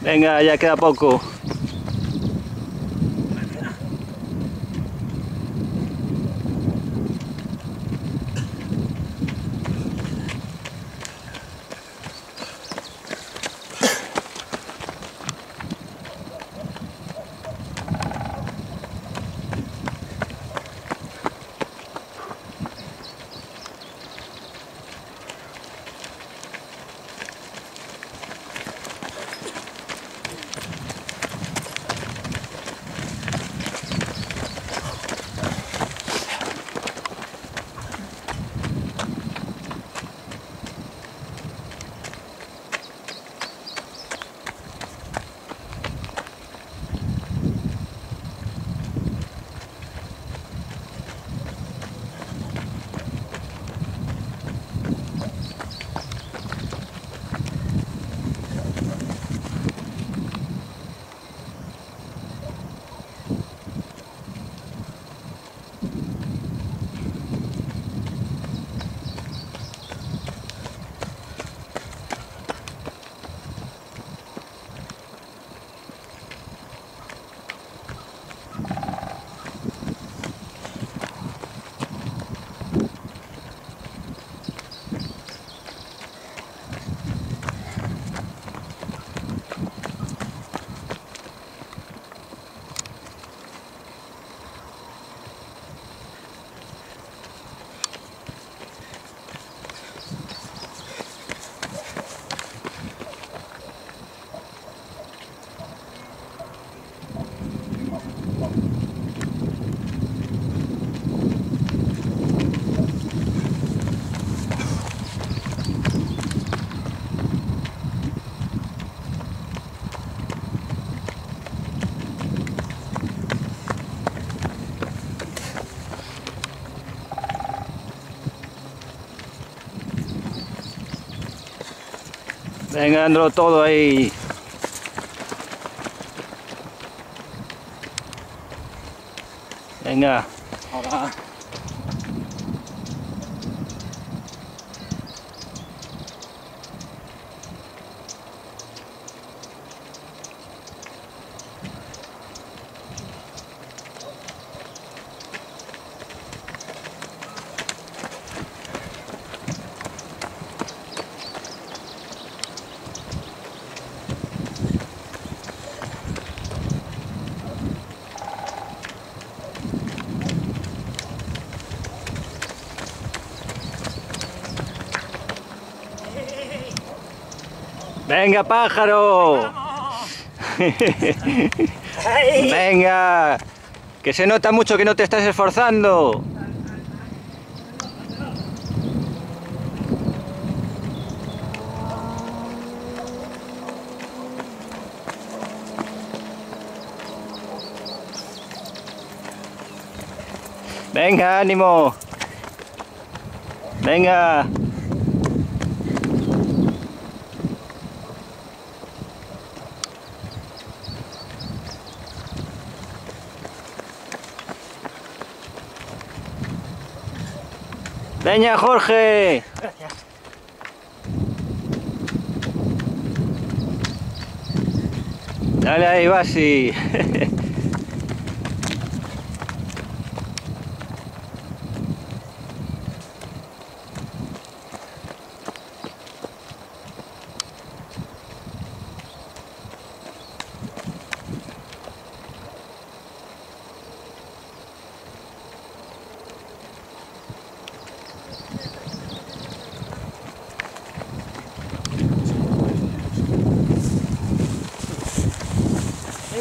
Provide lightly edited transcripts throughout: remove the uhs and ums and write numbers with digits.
Venga, ya queda poco. Venga, dándolo todo ahí. Venga. Ahora. Venga, pájaro. Venga, que se nota mucho que no te estás esforzando. Venga, ánimo. Venga. Venga, Jorge. Gracias. Dale ahí, Basi.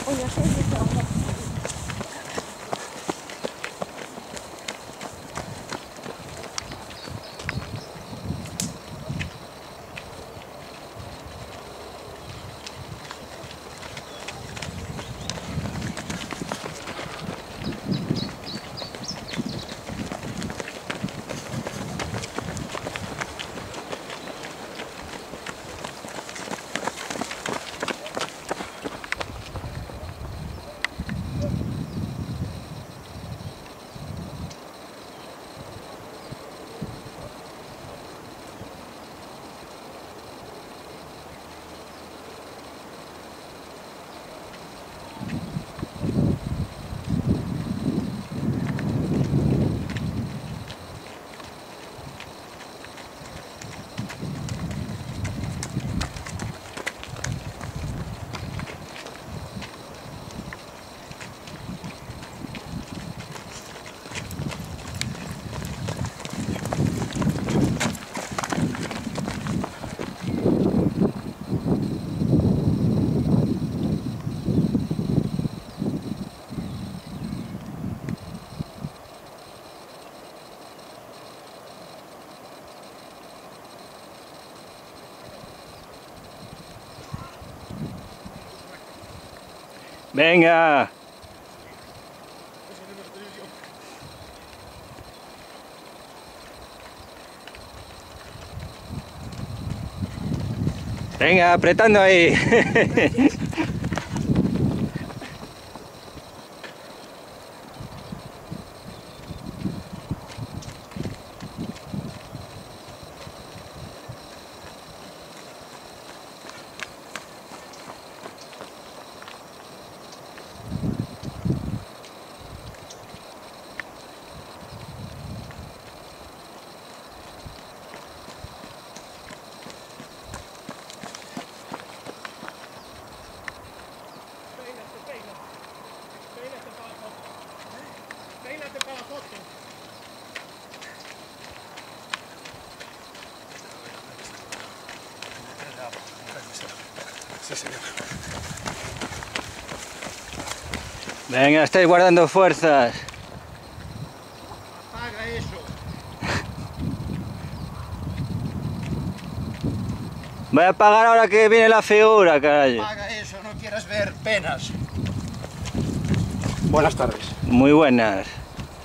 Voy a hacer esto. Venga. Venga, apretando ahí. Peínate para la foto. Sí, señor. Venga, estáis guardando fuerzas. Apaga eso. Voy a apagar ahora que viene la figura, caray. Apaga eso, no quieras ver penas. Buenas tardes. Muy buenas.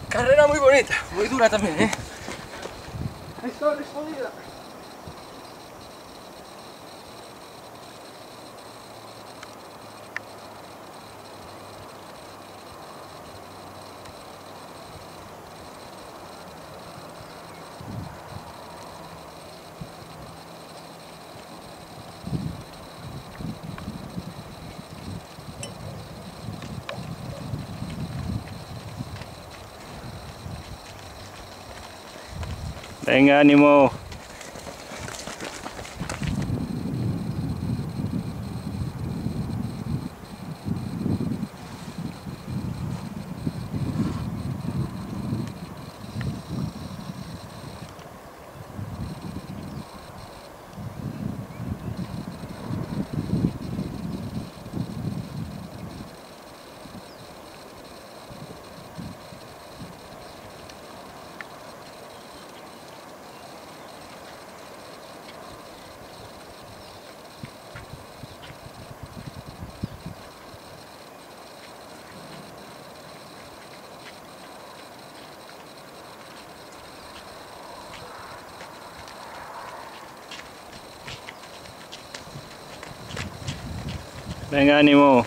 Carrera muy bonita, muy dura también, ¿eh? Esto es jodida. Venga, ánimo. Venga, ánimo.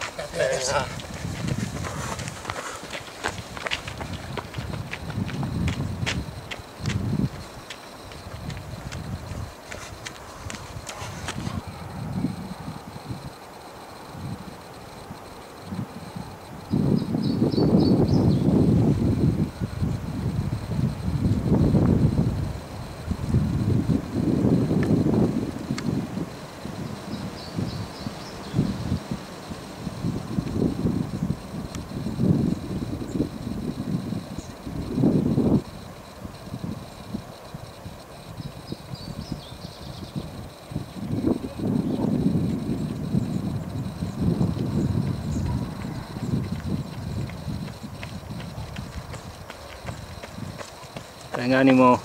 Venga, ánimo.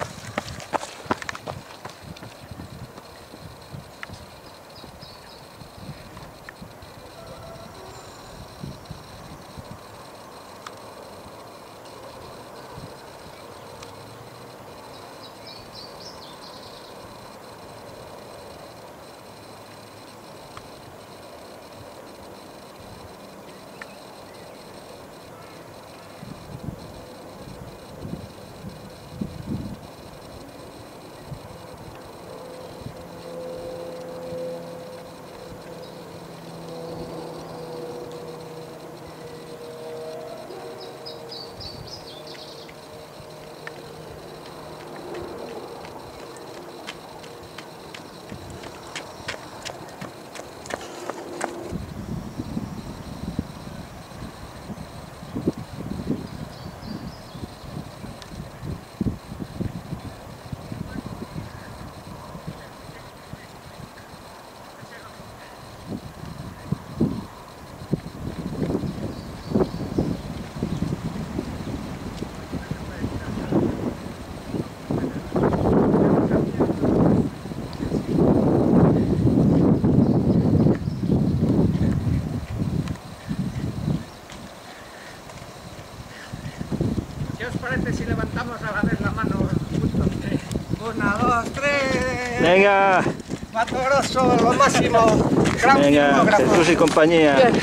Una, dos, tres. Venga, Mato Grosso, lo máximo. Gran venga, filmógrafo. Jesús y compañía. Bien.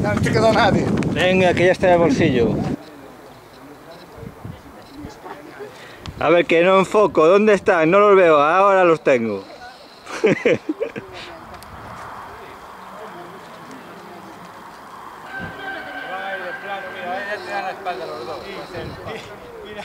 No te quedó nadie. Venga, que ya está en el bolsillo. A ver, que no enfoco. ¿Dónde están? No los veo. Ahora los tengo. Mira, ahí te dan la espalda los dos. Mira,